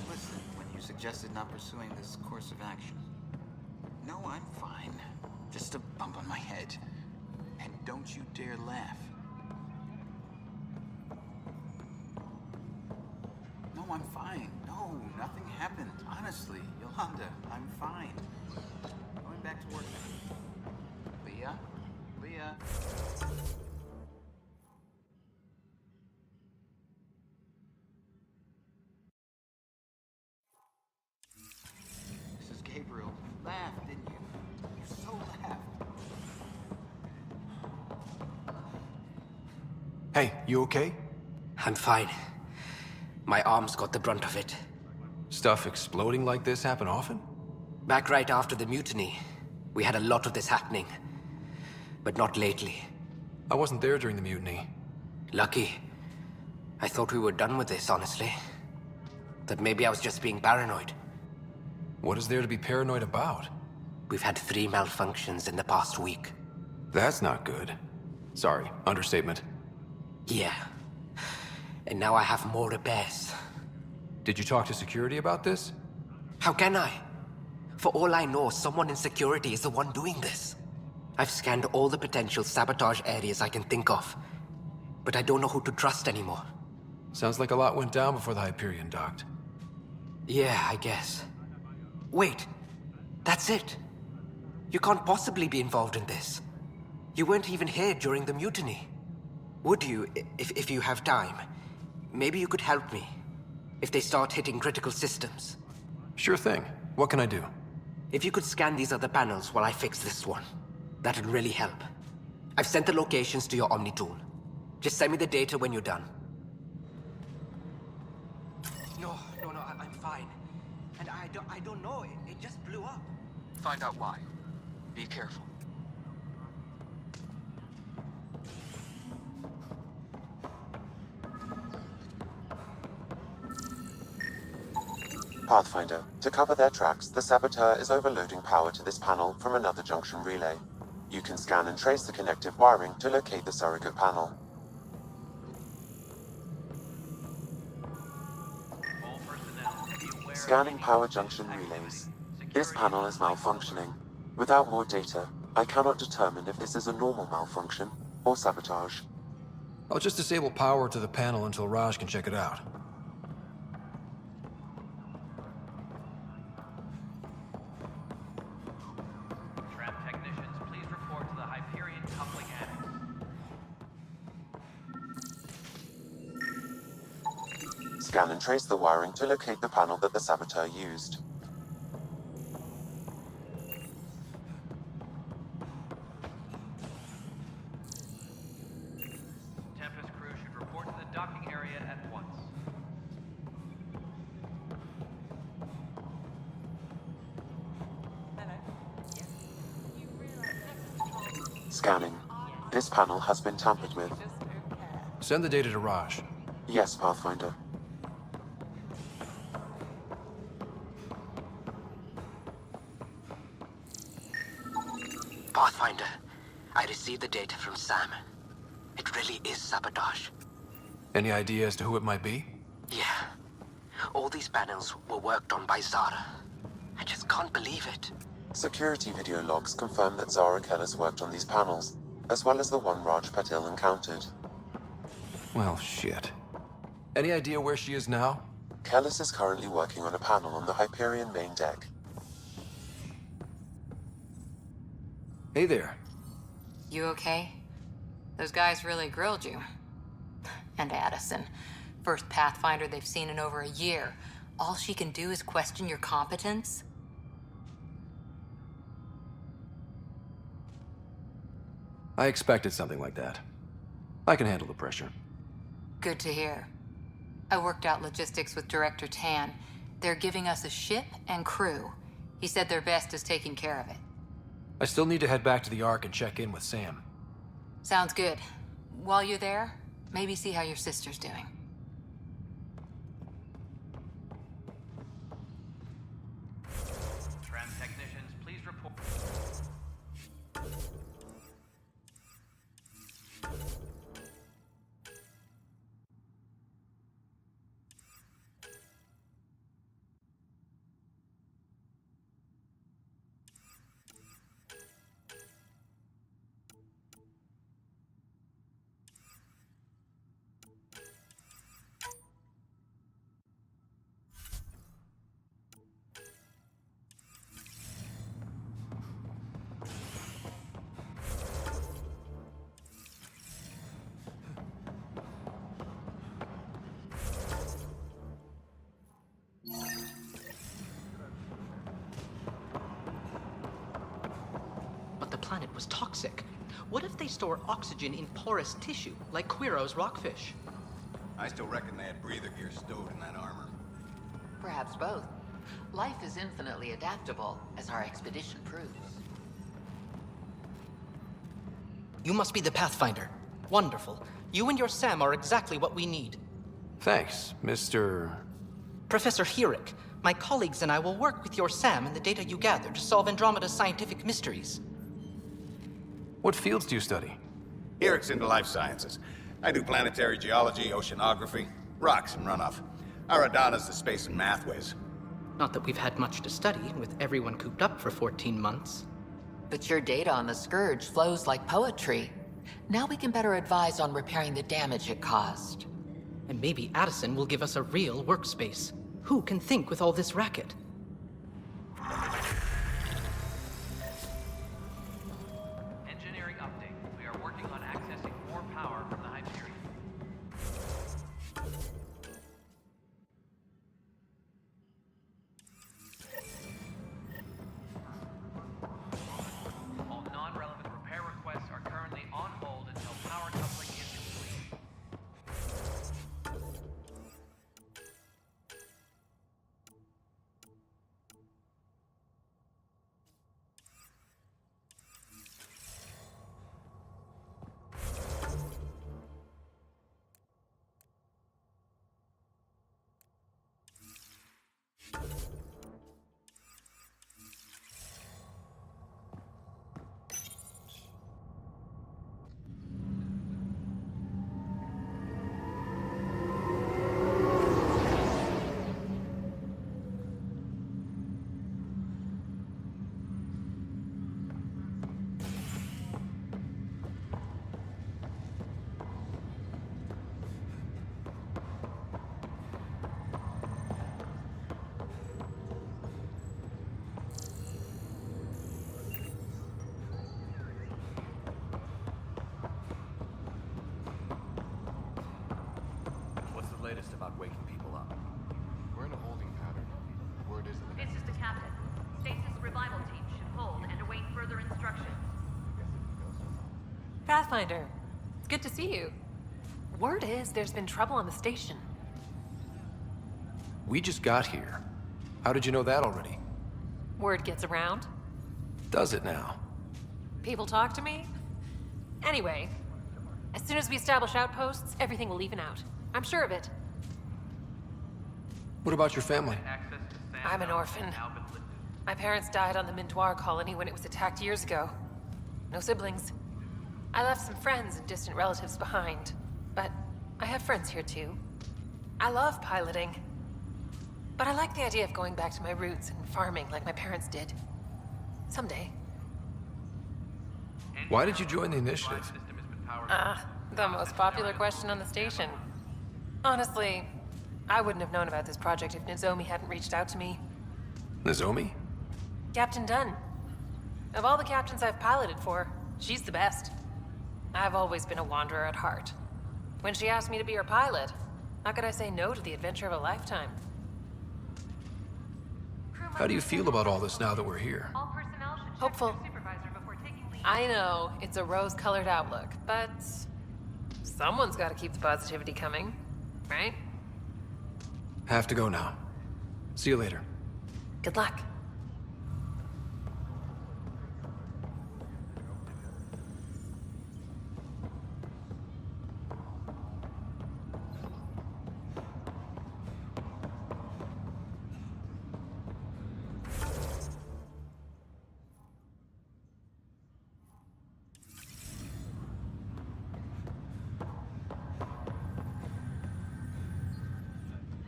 Listen, when you suggested not pursuing this course of action. No, I'm fine. Just a bump on my head. And don't you dare laugh. No, I'm fine. No, nothing happened. Honestly, Yolanda, I'm fine. Going back to work now. Leah? Leah? Mrs. Gabriel, you laughed, didn't you? You so laughed. Hey, you okay? I'm fine. My arms got the brunt of it. Stuff exploding like this happen often? Back right after the mutiny, we had a lot of this happening. But not lately. I wasn't there during the mutiny. Lucky. I thought we were done with this, honestly. That maybe I was just being paranoid. What is there to be paranoid about? We've had 3 malfunctions in the past week. That's not good. Sorry, understatement. Yeah. And now I have more repairs. Did you talk to security about this? How can I? For all I know, someone in security is the one doing this. I've scanned all the potential sabotage areas I can think of. But I don't know who to trust anymore. Sounds like a lot went down before the Hyperion docked. Yeah, I guess. Wait. That's it. You can't possibly be involved in this. You weren't even here during the mutiny. Would you, if you have time? Maybe you could help me. If they start hitting critical systems. Sure thing. What can I do? If you could scan these other panels while I fix this one, that'd really help. I've sent the locations to your Omni tool. Just send me the data when you're done. No, I'm fine. And I don't know, it just blew up. Find out why. Be careful. Pathfinder, to cover their tracks, the saboteur is overloading power to this panel from another junction relay. You can scan and trace the connective wiring to locate the surrogate panel. Scanning power junction relays. This panel is malfunctioning. Without more data, I cannot determine if this is a normal malfunction or sabotage. I'll just disable power to the panel until Raj can check it out. Scan and trace the wiring to locate the panel that the saboteur used. Tempest crew should report to the docking area at once. Scanning. This panel has been tampered with. Send the data to Raj. Yes, Pathfinder. Pathfinder, I received the data from Sam. It really is sabotage. Any idea as to who it might be? Yeah. All these panels were worked on by Zara. I just can't believe it. Security video logs confirm that Zara Kellis worked on these panels, as well as the one Raj Patil encountered. Well, shit. Any idea where she is now? Kellis is currently working on a panel on the Hyperion main deck. Hey there. You okay? Those guys really grilled you. And Addison. First Pathfinder they've seen in over a year. All she can do is question your competence? I expected something like that. I can handle the pressure. Good to hear. I worked out logistics with Director Tan. They're giving us a ship and crew. He said their best is taking care of it. I still need to head back to the Ark and check in with Sam. Sounds good. While you're there, maybe see how your sister's doing. Tram technicians, please report. planet was toxic. What if they store oxygen in porous tissue, like Quiro's rockfish? I still reckon they had breather gear stowed in that armor. Perhaps both. Life is infinitely adaptable, as our expedition proves. You must be the Pathfinder. Wonderful. You and your Sam are exactly what we need. Thanks, Mr. Professor Herrick, my colleagues and I will work with your Sam and the data you gather to solve Andromeda's scientific mysteries. What fields do you study? Eric's into life sciences. I do planetary geology, oceanography, rocks and runoff. Aradana's the space and math whiz. Not that we've had much to study, with everyone cooped up for 14 months. But your data on the Scourge flows like poetry. Now we can better advise on repairing the damage it caused. And maybe Addison will give us a real workspace. Who can think with all this racket? Engineering update. We are working on accessing more power from the Hyperion. All non-relevant repair requests are currently on hold until power coupling is complete. What's the latest about waking people up? We're in a holding pattern. Word is that the This is the captain. Stasis revival team should hold and await further instructions. Pathfinder, it's good to see you. Word is there's been trouble on the station. We just got here. How did you know that already? Word gets around. Does it now? People talk to me. Anyway, as soon as we establish outposts, everything will even out. I'm sure of it. What about your family? Access to Sam I'm an orphan. has now been lifted. My parents died on the Mindoir colony when it was attacked years ago. No siblings. I left some friends and distant relatives behind, but I have friends here too. I love piloting, but I like the idea of going back to my roots and farming like my parents did. Someday. Why did you join the initiative? System has been powered. The most popular question on the station. Honestly, I wouldn't have known about this project if Nozomi hadn't reached out to me. Nozomi? Captain Dunn. Of all the captains I've piloted for, she's the best. I've always been a wanderer at heart. When she asked me to be her pilot, how could I say no to the adventure of a lifetime? How do you feel about all this now that we're here? All personnel should check Hopeful. with their supervisor before taking leave. I know, it's a rose-colored outlook, but someone's got to keep the positivity coming, right? Have to go now. See you later. Good luck.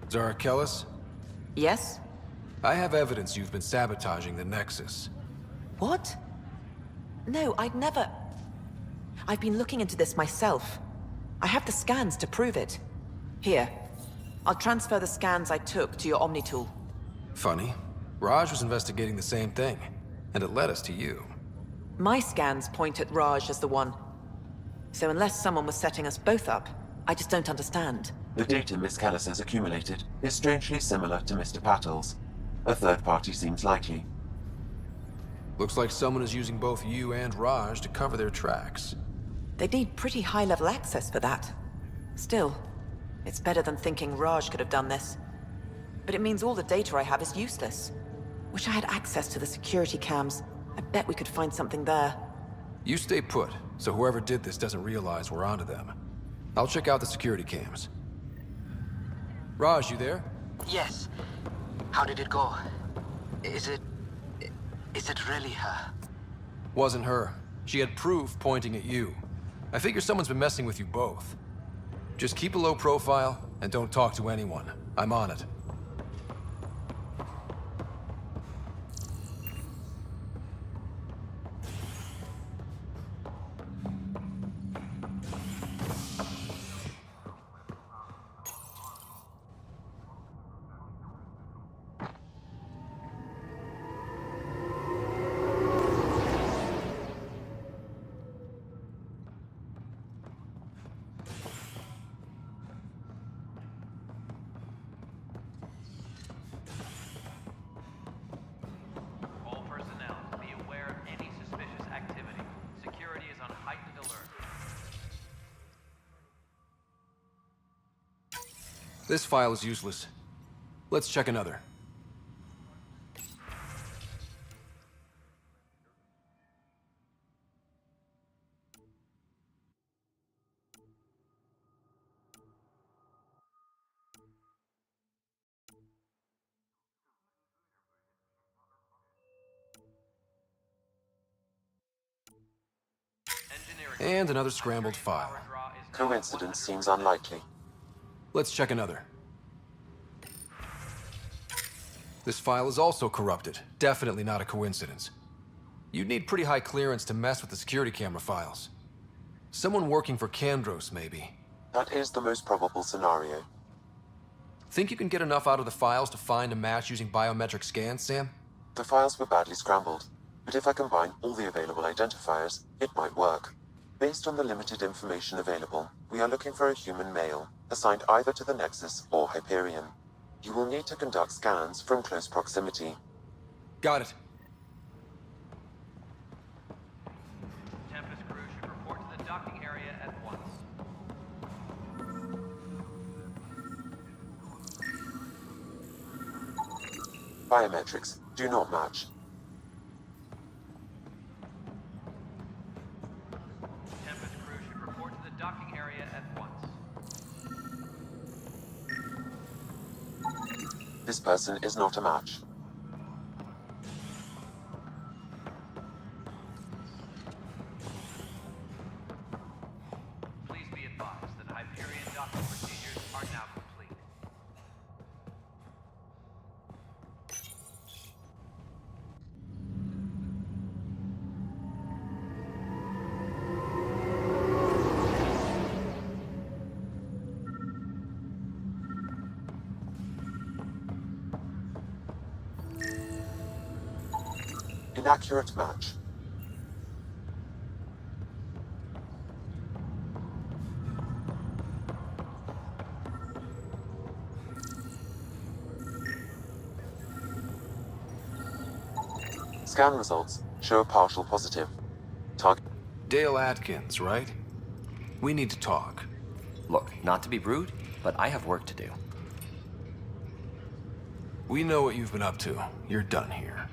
Zara Kellis? Yes? I have evidence you've been sabotaging the Nexus. What? No, I'd never... I've been looking into this myself. I have the scans to prove it. Here. I'll transfer the scans I took to your Omni tool. Funny. Raj was investigating the same thing, and it led us to you. My scans point at Raj as the one. So unless someone was setting us both up, I just don't understand. The data Miss Kellis has accumulated is strangely similar to Mr. Patel's. A third party seems likely. Looks like someone is using both you and Raj to cover their tracks. They'd need pretty high-level access for that. Still, it's better than thinking Raj could have done this. But it means all the data I have is useless. Wish I had access to the security cams. I bet we could find something there. You stay put, so whoever did this doesn't realize we're onto them. I'll check out the security cams. Raj, you there? Yes. How did it go? Is it really her? Wasn't her. She had proof pointing at you. I figure someone's been messing with you both. Just keep a low profile and don't talk to anyone. I'm on it. All personnel, be aware of any suspicious activity. Security is on heightened alert. This file is useless. Let's check another. Engineering. And another scrambled file. Power draw is now Coincidence seems unlikely. Let's check another. This file is also corrupted. Definitely not a coincidence. You'd need pretty high clearance to mess with the security camera files. Someone working for Kandros, maybe. That is the most probable scenario. Think you can get enough out of the files to find a match using biometric scans, Sam? The files were badly scrambled, but if I combine all the available identifiers, it might work. Based on the limited information available, we are looking for a human male, assigned either to the Nexus or Hyperion. You will need to conduct scans from close proximity. Got it. Tempest crew should report to the docking area at once. Biometrics do not match. Tempest crew should report to the docking area at once. This person is not a match. Please be advised that Hyperion docking procedures are now complete. Inaccurate match. Scan results show a partial positive. Target. Dale Atkins, right? We need to talk. Look, not to be rude, but I have work to do. We know what you've been up to. You're done here.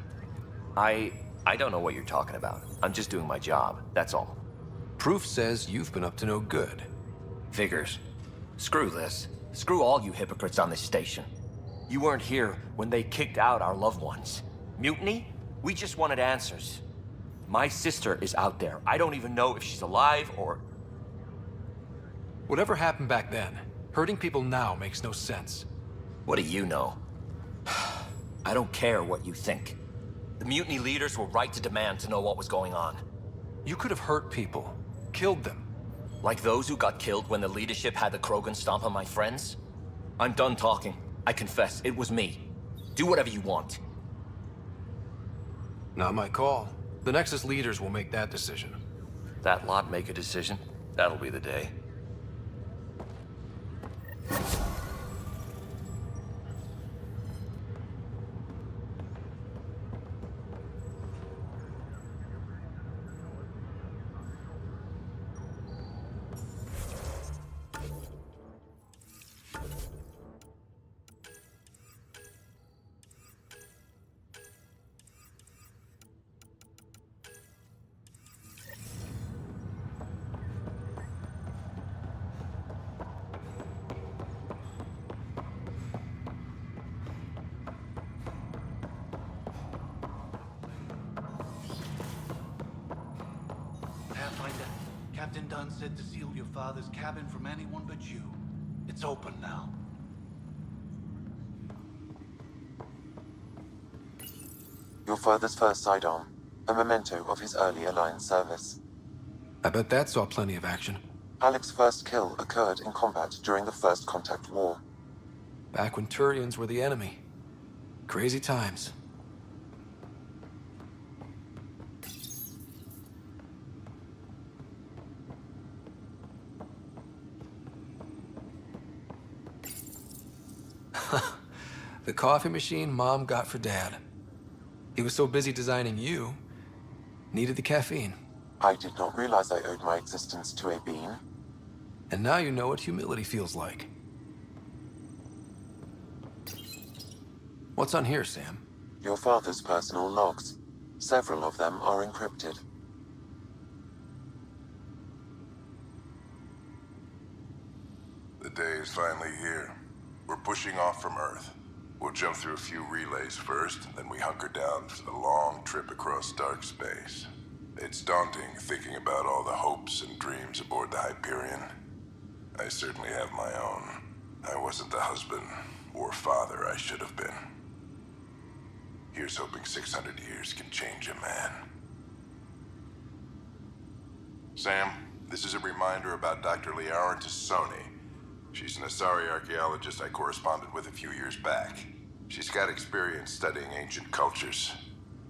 I don't know what you're talking about. I'm just doing my job, that's all. Proof says you've been up to no good. Figures. Screw this. Screw all you hypocrites on this station. You weren't here when they kicked out our loved ones. Mutiny? We just wanted answers. My sister is out there. I don't even know if she's alive or... Whatever happened back then, hurting people now makes no sense. What do you know? I don't care what you think. The mutiny leaders were right to demand to know what was going on. You could have hurt people, killed them. Like those who got killed when the leadership had the Krogan stomp on my friends? I'm done talking. I confess, it was me. Do whatever you want. Not my call. The Nexus leaders will make that decision. That lot make a decision? That'll be the day. Pathfinder. Captain Dunn said to seal your father's cabin from anyone but you. It's open now. Your father's first sidearm, a memento of his early Alliance service. I bet that saw plenty of action. Alec's first kill occurred in combat during the First Contact War. Back when Turians were the enemy. Crazy times. The coffee machine Mom got for Dad. He was so busy designing you, needed the caffeine. I did not realize I owed my existence to a bean. And now you know what humility feels like. What's on here, Sam? Your father's personal logs. Several of them are encrypted. The day is finally here. We're pushing off from Earth. We'll jump through a few relays first, then we hunker down for the long trip across dark space. It's daunting thinking about all the hopes and dreams aboard the Hyperion. I certainly have my own. I wasn't the husband or father I should have been. Here's hoping 600 years can change a man. Sam, this is a reminder about Dr. Liara Tassoni. She's an Asari archaeologist I corresponded with a few years back. She's got experience studying ancient cultures.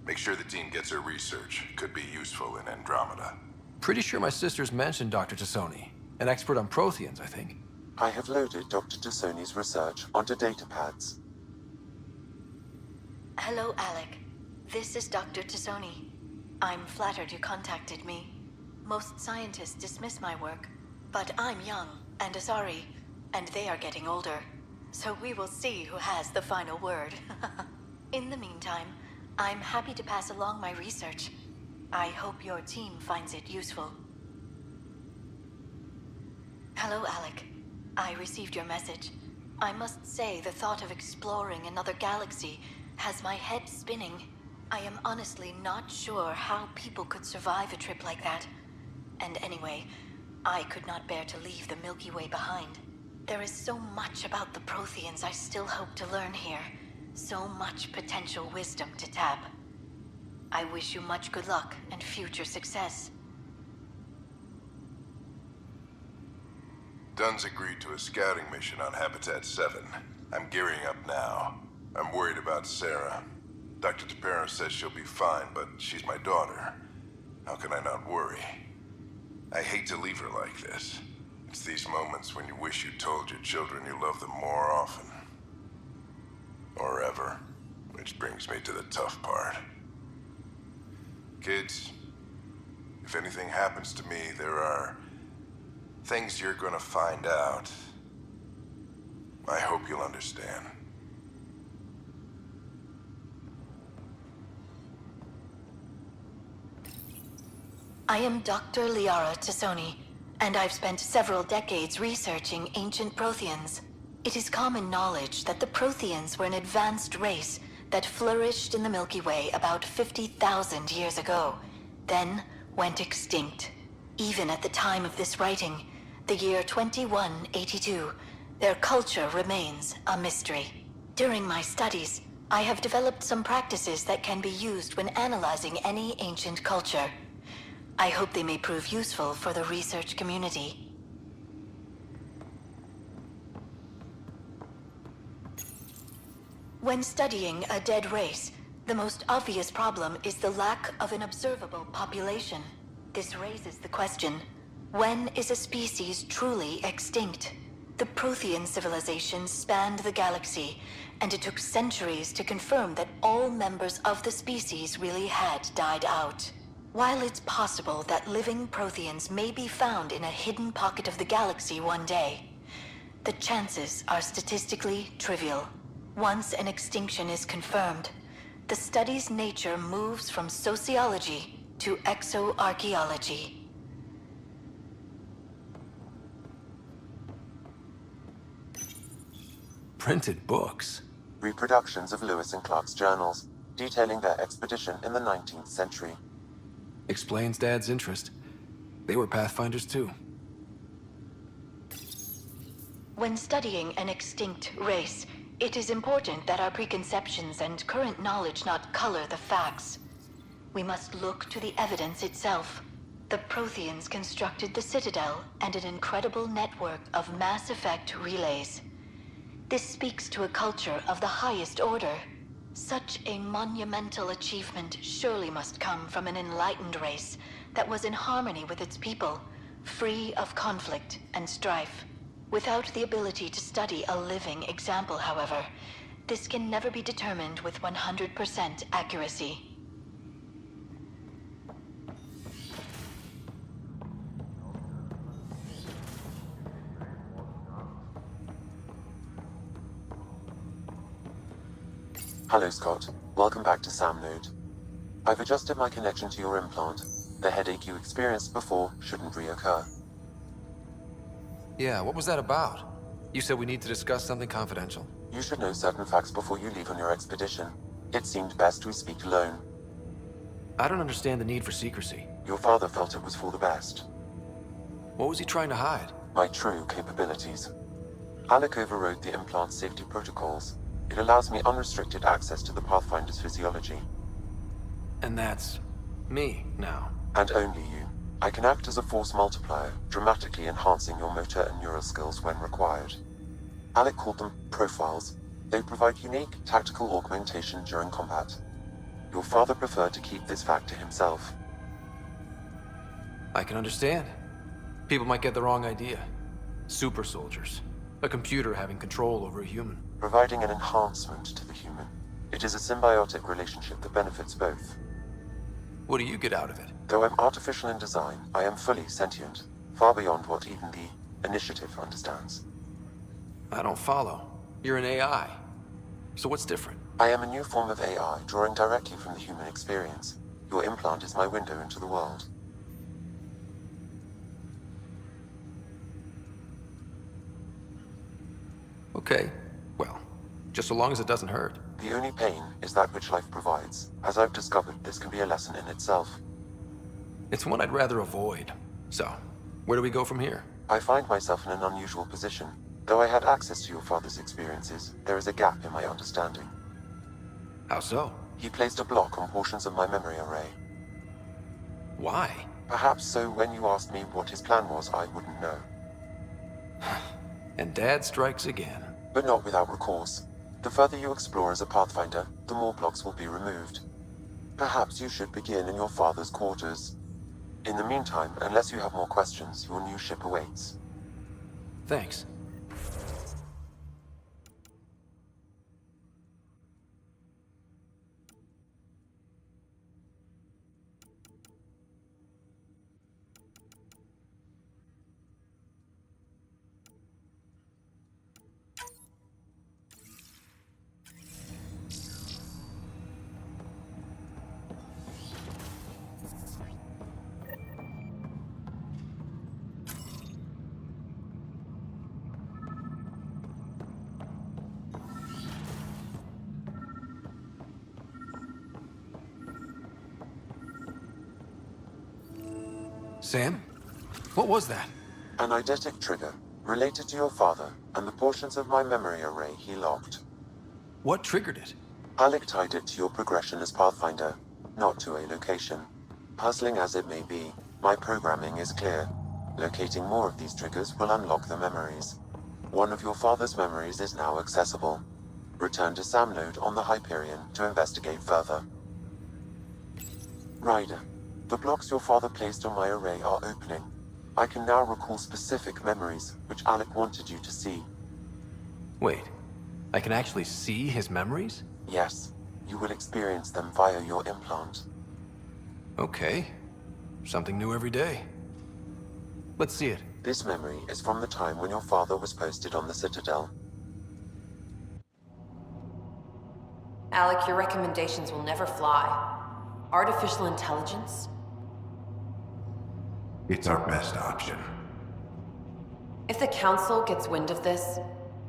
Make sure the team gets her research. Could be useful in Andromeda. Pretty sure my sisters mentioned Dr. Tassoni. An expert on Protheans, I think. I have loaded Dr. Tassoni's research onto datapads. Hello, Alec. This is Dr. Tassoni. I'm flattered you contacted me. Most scientists dismiss my work, but I'm young and Asari, and they are getting older. So we will see who has the final word. In the meantime, I'm happy to pass along my research. I hope your team finds it useful. Hello, Alec. I received your message. I must say the thought of exploring another galaxy has my head spinning. I am honestly not sure how people could survive a trip like that. And anyway, I could not bear to leave the Milky Way behind. There is so much about the Protheans I still hope to learn here. So much potential wisdom to tap. I wish you much good luck and future success. Dunn's agreed to a scouting mission on Habitat 7. I'm gearing up now. I'm worried about Sarah. Dr. Tapero says she'll be fine, but she's my daughter. How can I not worry? I hate to leave her like this. It's these moments when you wish you told your children you love them more often. Or ever. Which brings me to the tough part. Kids, if anything happens to me, there are things you're gonna find out. I hope you'll understand. I am Dr. Liara Tassoni, and I've spent several decades researching ancient Protheans. It is common knowledge that the Protheans were an advanced race that flourished in the Milky Way about 50,000 years ago, then went extinct. Even at the time of this writing, the year 2182, their culture remains a mystery. During my studies, I have developed some practices that can be used when analyzing any ancient culture. I hope they may prove useful for the research community. When studying a dead race, the most obvious problem is the lack of an observable population. This raises the question, when is a species truly extinct? The Prothean civilization spanned the galaxy, and it took centuries to confirm that all members of the species really had died out. While it's possible that living Protheans may be found in a hidden pocket of the galaxy one day, the chances are statistically trivial. Once an extinction is confirmed, the study's nature moves from sociology to exoarchaeology. Printed books? Reproductions of Lewis and Clark's journals, detailing their expedition in the 19th century. Explains Dad's interest. They were Pathfinders too. When studying an extinct race, it is important that our preconceptions and current knowledge not color the facts. We must look to the evidence itself. The Protheans constructed the Citadel and an incredible network of mass effect relays. This speaks to a culture of the highest order. Such a monumental achievement surely must come from an enlightened race that was in harmony with its people, free of conflict and strife. Without the ability to study a living example, however, this can never be determined with 100% accuracy. Hello, Scott. Welcome back to Sam Node. I've adjusted my connection to your implant. The headache you experienced before shouldn't reoccur. Yeah, what was that about? You said we need to discuss something confidential. You should know certain facts before you leave on your expedition. It seemed best we speak alone. I don't understand the need for secrecy. Your father felt it was for the best. What was he trying to hide? My true capabilities. Alec overrode the implant's safety protocols. It allows me unrestricted access to the Pathfinder's physiology. And that's me now. And only you. I can act as a force multiplier, dramatically enhancing your motor and neural skills when required. Alec called them profiles. They provide unique tactical augmentation during combat. Your father preferred to keep this fact to himself. I can understand. People might get the wrong idea. Super soldiers. A computer having control over a human. Providing an enhancement to the human. It is a symbiotic relationship that benefits both. What do you get out of it? Though I'm artificial in design, I am fully sentient, far beyond what even the Initiative understands. I don't follow. You're an AI. So what's different? I am a new form of AI, drawing directly from the human experience. Your implant is my window into the world. Okay. Well, just so long as it doesn't hurt. The only pain is that which life provides. As I've discovered, this can be a lesson in itself. It's one I'd rather avoid. So, where do we go from here? I find myself in an unusual position. Though I had access to your father's experiences, there is a gap in my understanding. How so? He placed a block on portions of my memory array. Why? Perhaps so when you asked me what his plan was, I wouldn't know. And Dad strikes again. But not without recourse. The further you explore as a Pathfinder, the more blocks will be removed. Perhaps you should begin in your father's quarters. In the meantime, unless you have more questions, your new ship awaits. Thanks. Sam? What was that? An eidetic trigger, related to your father, and the portions of my memory array he locked. What triggered it? Alec tied it to your progression as Pathfinder, not to a location. Puzzling as it may be, my programming is clear. Locating more of these triggers will unlock the memories. One of your father's memories is now accessible. Return to Sam Node on the Hyperion to investigate further. Ryder, the blocks your father placed on my array are opening. I can now recall specific memories, which Alec wanted you to see. Wait, I can actually see his memories? Yes, you will experience them via your implant. Okay. Something new every day. Let's see it. This memory is from the time when your father was posted on the Citadel. Alec, your recommendations will never fly. Artificial intelligence? It's our best option. If the Council gets wind of this,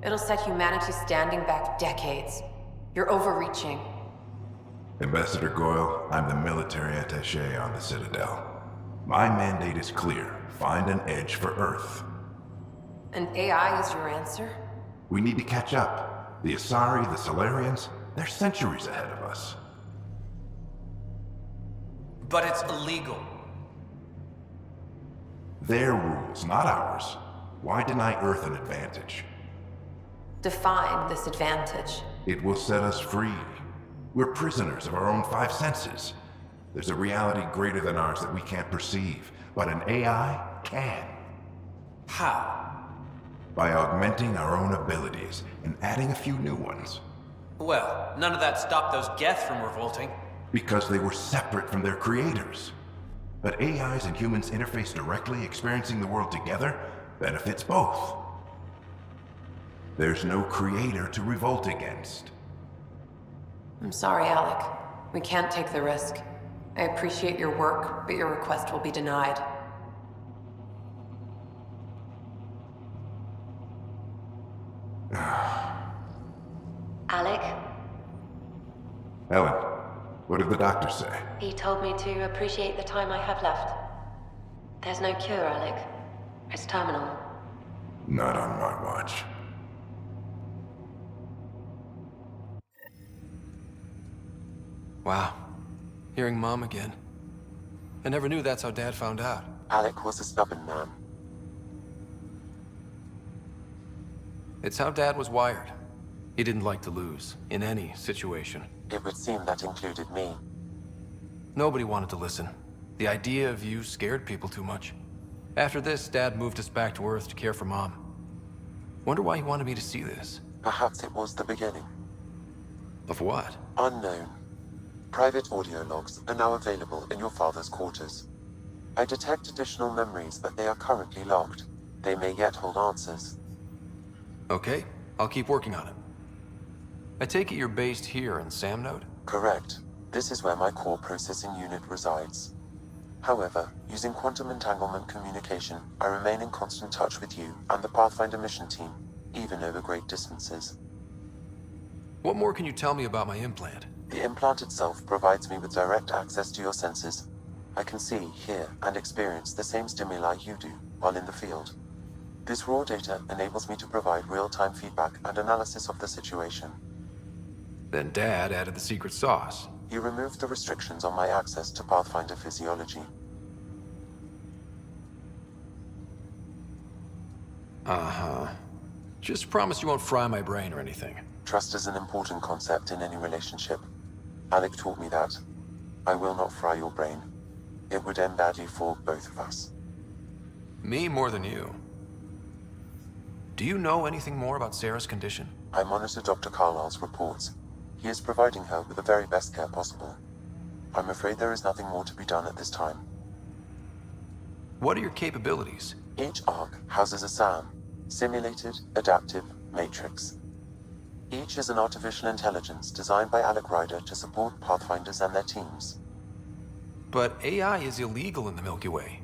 it'll set humanity standing back decades. You're overreaching. Ambassador Goyle, I'm the military attaché on the Citadel. My mandate is clear. Find an edge for Earth. And AI is your answer? We need to catch up. The Asari, the Solarians, they're centuries ahead of us. But it's illegal. Their rules, not ours. Why deny Earth an advantage? Define this advantage. It will set us free. We're prisoners of our own five senses. There's a reality greater than ours that we can't perceive, but an AI can. How? By augmenting our own abilities and adding a few new ones. Well, none of that stopped those Geth from revolting. Because they were separate from their creators. But AIs and humans interface directly, experiencing the world together, benefits both. There's no creator to revolt against. I'm sorry, Alec. We can't take the risk. I appreciate your work, but your request will be denied. Alec, Ellen, what did the doctor say? he told me to appreciate the time I have left. There's no cure, Alec. It's terminal. Not on my watch. Wow. Hearing Mom again. I never knew that's how Dad found out. Alec was a stubborn man. It's how Dad was wired. He didn't like to lose, in any situation. It would seem that included me. Nobody wanted to listen. The idea of you scared people too much. After this, Dad moved us back to Earth to care for Mom. Wonder why he wanted me to see this. Perhaps it was the beginning. Of what? Unknown. Private audio logs are now available in your father's quarters. I detect additional memories, but they are currently locked. They may yet hold answers. Okay, I'll keep working on it. I take it you're based here in Samnode? Correct. This is where my core processing unit resides. However, using quantum entanglement communication, I remain in constant touch with you and the Pathfinder mission team, even over great distances. What more can you tell me about my implant? The implant itself provides me with direct access to your senses. I can see, hear, and experience the same stimuli you do while in the field. This raw data enables me to provide real-time feedback and analysis of the situation. Then Dad added the secret sauce. He removed the restrictions on my access to Pathfinder physiology. Uh-huh. Just promise you won't fry my brain or anything. Trust is an important concept in any relationship. Alec taught me that. I will not fry your brain. It would end badly for both of us. Me more than you. Do you know anything more about Sarah's condition? I monitor Dr. Carlisle's reports. He is providing her with the very best care possible. I'm afraid there is nothing more to be done at this time. What are your capabilities? Each ARC houses a SAM, Simulated Adaptive Matrix. Each is an artificial intelligence designed by Alec Ryder to support Pathfinders and their teams. But AI is illegal in the Milky Way.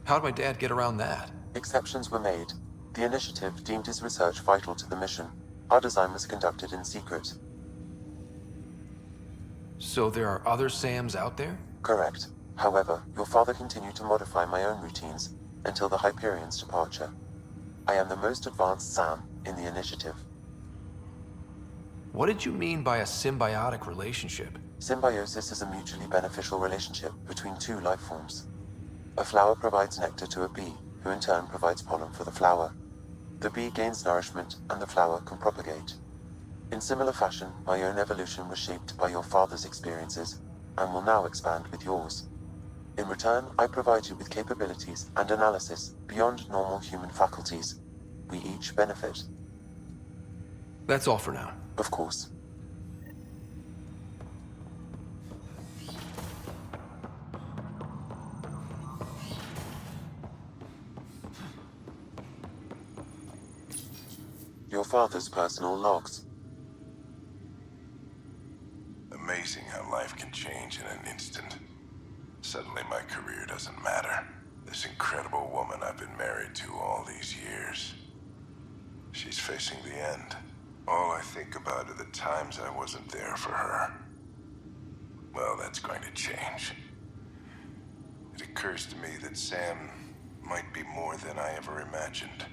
How'd my dad get around that? Exceptions were made. The initiative deemed his research vital to the mission. Our design was conducted in secret. So there are other SAMs out there? Correct. However, your father continued to modify my own routines until the Hyperion's departure. I am the most advanced SAM in the initiative. What did you mean by a symbiotic relationship? Symbiosis is a mutually beneficial relationship between two life forms. A flower provides nectar to a bee, who in turn provides pollen for the flower. The bee gains nourishment, and the flower can propagate. In similar fashion, my own evolution was shaped by your father's experiences, and will now expand with yours. In return, I provide you with capabilities and analysis beyond normal human faculties. We each benefit. That's all for now. Of course. Your father's personal logs. Amazing how life can change in an instant. Suddenly my career doesn't matter. This incredible woman I've been married to all these years. She's facing the end. All I think about are the times I wasn't there for her. Well, that's going to change. It occurs to me that Sam might be more than I ever imagined.